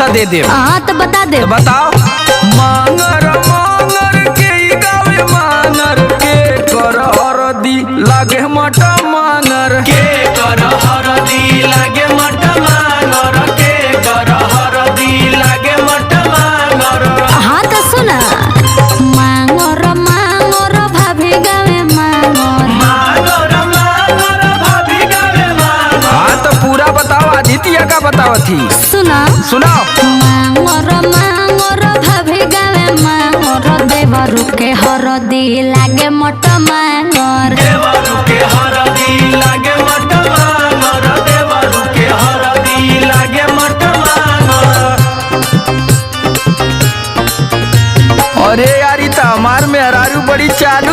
तो दे दे। हाँ तो बता दे। तो बताओ। मांगर मांगर के गावे मांगर के कर हरदी लागे मटा मांगर के कर हरदी लागे मट मांगर के कर हरदी लागे मट मांगर। हाँ तो सुना मांगर मांगर भाभी गावे मांगर मांगर मांगर भाभी गावे मांगर। हाँ तो पूरा बताओ, आदित्य का बताओ थी। सुना सुनाओ। मांगर मांगर भाभी गावे मांगर देवरु के हरदी लागे मट मांगर। देवरु के हरदी लागे मट मांगर देवरु के हरदी लागे मट मांगर। अरे यार, हमार में हरारू बड़ी चाल